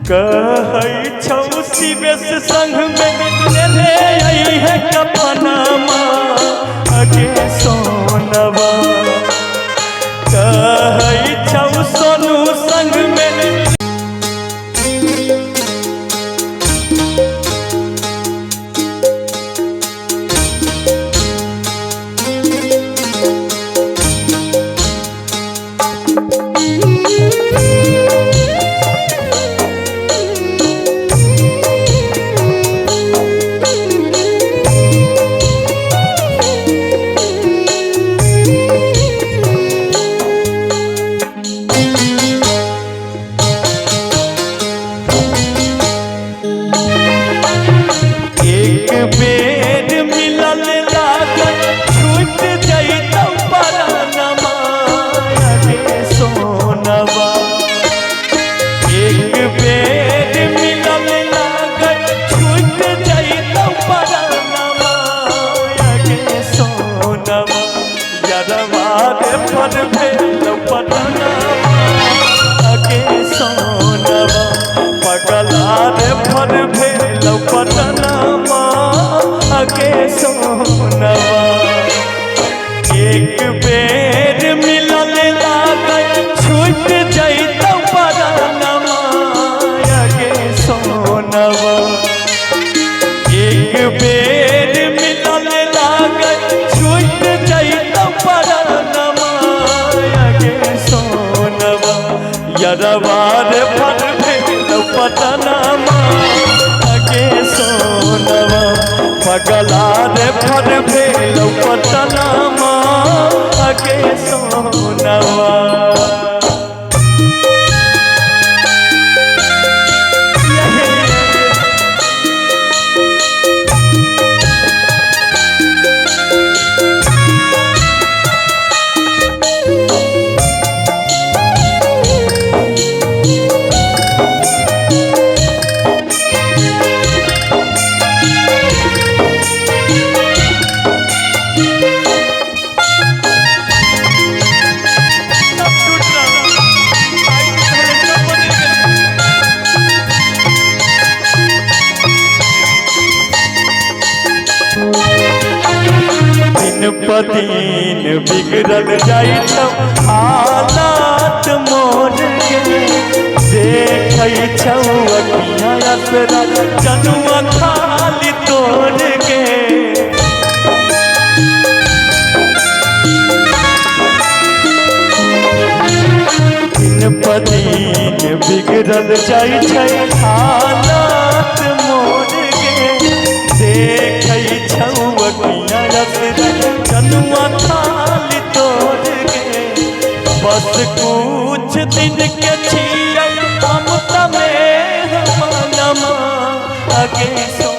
कहै छौ शिवेश संग में ले आई है कपनमा अगे सोनवा। कहै छौ सोनू संग में बेर मिलल लागत छूट जइतौ परानमा अगे सोनवा। एक बेर मिलल लागत छूट जइतौ परानमा अगे सोनवा। यरवा रे फर भेलौ पटनामा अगे सोनवा। पगला रे फर भेलौ पटनामा अगे सोनवा। एक बेर मिलल लागत छूट जइतौ परानमा अगे सोनवा। एक बेर मिलल लागत छूट जइतौ परानमा अगे सोनवा। यरवा रे फर भेलौ पटनामा अगे सोनवा। पगला रे फर भेलौ पटनामा अगे सोनवा। दिन बिगड़ल जाइ छौ हालात मोर के। देखै छौ अखियाँ असरा जनुआ खाली तोड़ के। दिन प दिन बिगड़ल जाइ छै हालात मोर के। देखै छौ अखियाँ जनुआ खाली तोड़ के। बस कुछ दिन के छियै हम तमे मनमा अगे सो।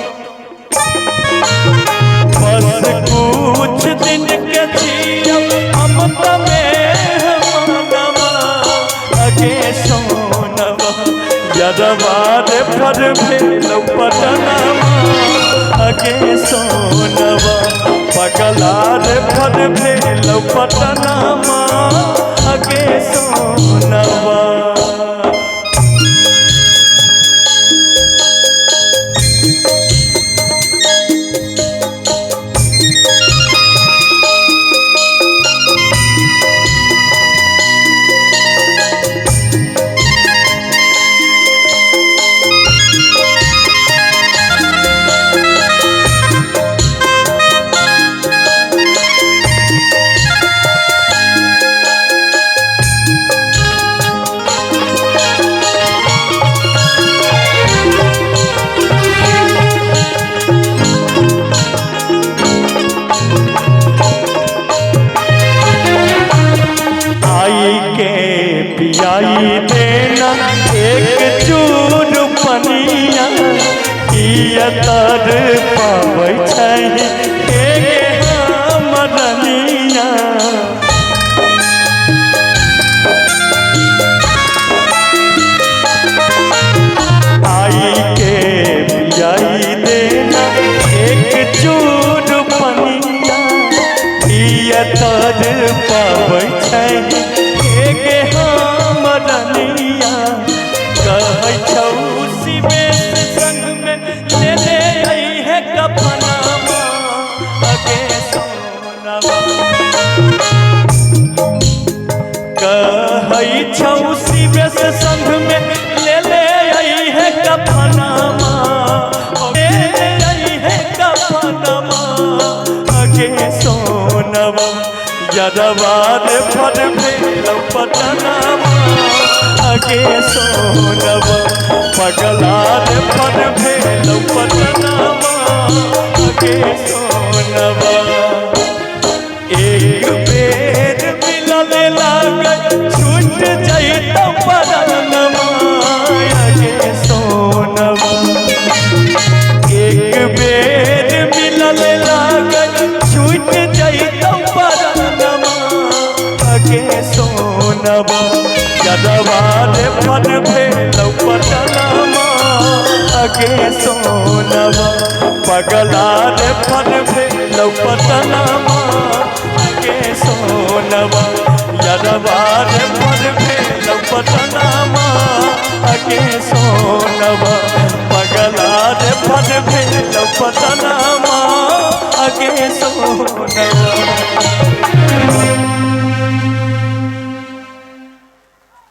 बस कुछ दिन के छियै हम तमे मनमा अगे सोनवा। यरवा रे फर भेलौ पटनामा अगे सोनवा। पगला रे फर भेलौ पटनामा अगे सोनवा। पियाई देना एक चूर पनिया। तर पाबै छै हमरनिया। आई के पियाई देना सोनवा यदवार फर भेल पटनामा आगे सोनवा पगलार फर भेल पटनामा आगे सोनवा एक बेर मिलने लागल छूट जाइता परानमा आगे सोनवा एक बेर मिलने लागल छूट जाइता परानमा आगे सोनवा यदवार फर भेल पटनामा आगे सोनवा पगलार फर भेल पटनामा आगे सोनवा यदवार फर भेल पटनामा आगे सोनवा पगलार फर भेल पटनामा आगे सोनवा।